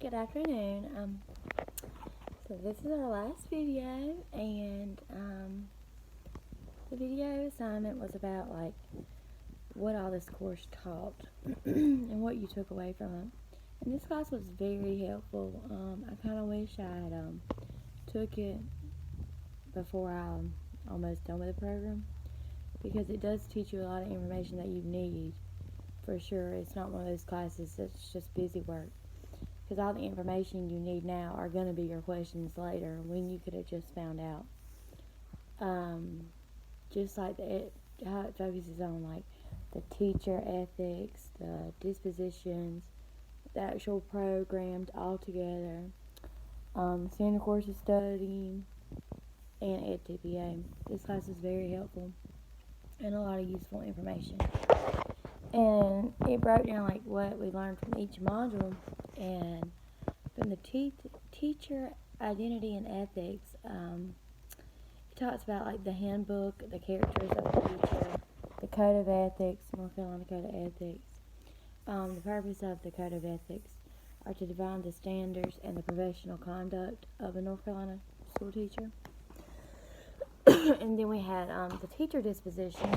Good afternoon. So this is our last video, and the video assignment was about what all this course taught and what you took away from it. And this class was very helpful. I kind of wish I had took it before I'm almost done with the program, because it does teach you a lot of information that you need for sure. It's not one of those classes that's just busy work, because all the information you need now are going to be your questions later when you could have just found out. Just like how it focuses on the teacher ethics, the dispositions, the actual programs all together, standard course of studying, and EdTPA. This class is very helpful and a lot of useful information. And it broke down what we learned from each module, and from the teacher identity and ethics, it talks about the handbook, the characters of the teacher, the code of ethics, North Carolina Code of Ethics. The purpose of the code of ethics are to define the standards and the professional conduct of a North Carolina school teacher. And then we had the teacher disposition,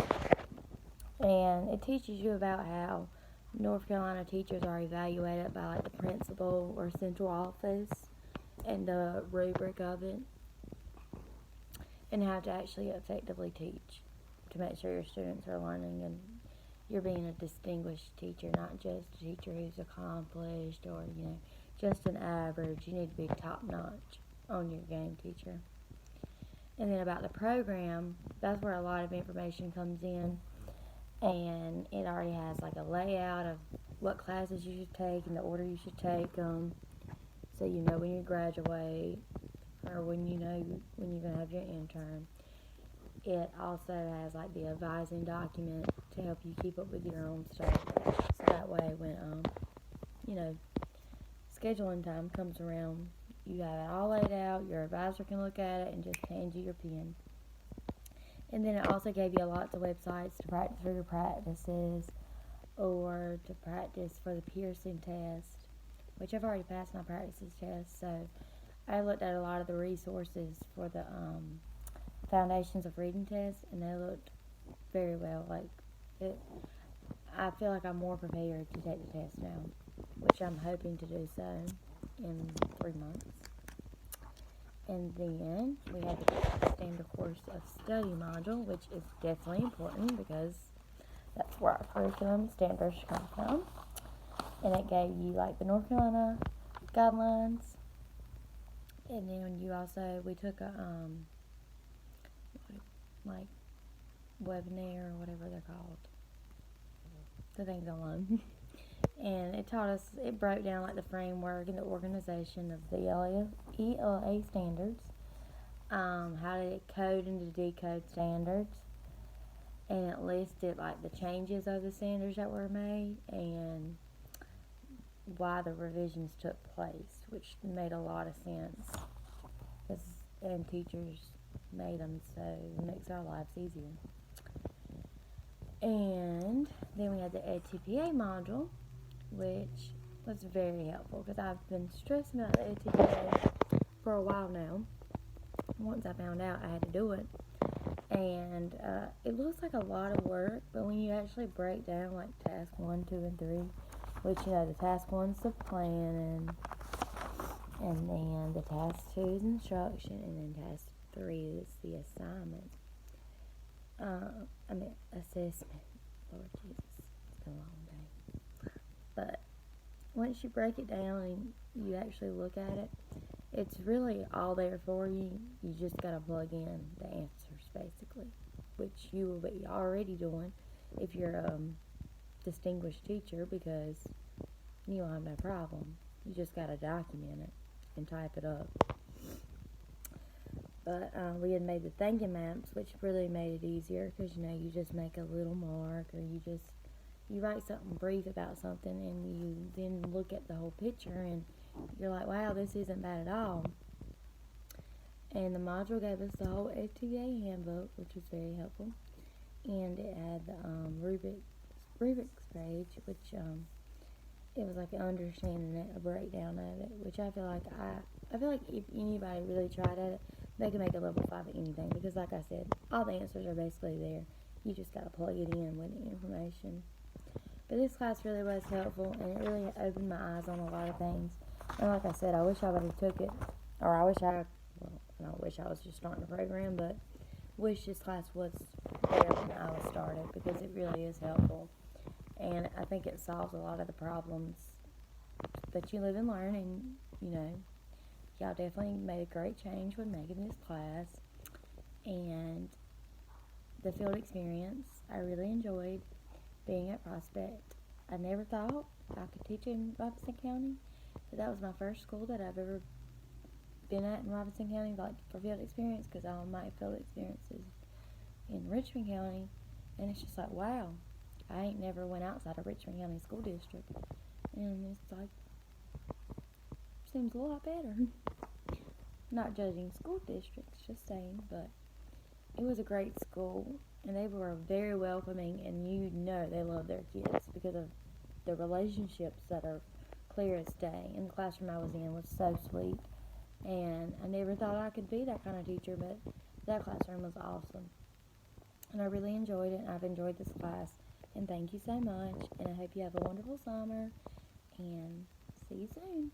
and it teaches you about how North Carolina teachers are evaluated by the principal or central office and the rubric of it, and how to actually effectively teach to make sure your students are learning and you're being a distinguished teacher, not just a teacher who's accomplished or just an average. You need to be top notch on your game teacher. And then about the program, that's where a lot of information comes in. And it already has a layout of what classes you should take and the order you should take them, so you know when you graduate or when you're going to have your intern. It also has the advising document to help you keep up with your own stuff, so that way when scheduling time comes around, you have it all laid out, your advisor can look at it and just hand you your pen. And then it also gave you lots of websites to practice for your practices or to practice for the Pearson test, which I've already passed my practices test. So I looked at a lot of the resources for the Foundations of Reading test, and they looked very well. I feel like I'm more prepared to take the test now, which I'm hoping to do so in 3 months. And then we had the standard course of study module, which is definitely important because that's where our curriculum standards come from. And it gave you the North Carolina guidelines. And then we took a webinar or whatever they're called, the things online. And it broke down the framework and the organization of the ELA standards, how to code and to decode standards, and it listed the changes of the standards that were made and why the revisions took place, which made a lot of sense, and teachers made them, so it makes our lives easier. And then we had the EdTPA module, which was very helpful because I've been stressing about the EdTPA for a while now. Once I found out I had to do it, and it looks like a lot of work, but when you actually break down task 1, 2, and 3, which the task 1's the planning, and then the task 2 is instruction, and then task 3 is the assignment. Assessment. Lord Jesus, it's been a long day. But once you break it down and you actually look at it, it's really all there for you. You just gotta plug in the answers, basically, which you will be already doing if you're a distinguished teacher, because you don't have no problem. You just gotta document it and type it up. But we had made the thinking maps, which really made it easier because you just make a little mark, or you write something brief about something, and you then look at the whole picture and you're like, wow, this isn't bad at all. And the module gave us the whole FTA handbook, which was very helpful, and it had the rubrics page, which it was like understanding it, a breakdown of it, which I feel like if anybody really tried at it, they can make a level 5 at anything, because like I said, all the answers are basically there. You just gotta plug it in with the information. But this class really was helpful, and it really opened my eyes on a lot of things. And like I said, I wish I would have took it, or I wish I, well, I don't wish I was just starting the program, but wish this class was there when I was started, because it really is helpful. And I think it solves a lot of the problems that you live and learn, and, you know, y'all definitely made a great change with making this class. And the field experience, I really enjoyed being at Prospect. I never thought I could teach in Robinson County, but that was my first school that I've ever been at in Robinson County, like, for field experience, because all my field experiences in Richmond County, and it's just like, wow, I ain't never went outside of Richmond County School District, and it's like, seems a lot better. Not judging school districts, just saying, but it was a great school, and they were very welcoming, and you know they love their kids because of the relationships that are clear as day. And the classroom I was in was so sweet, and I never thought I could be that kind of teacher, but that classroom was awesome, and I really enjoyed it, and I've enjoyed this class, and thank you so much, and I hope you have a wonderful summer, and see you soon.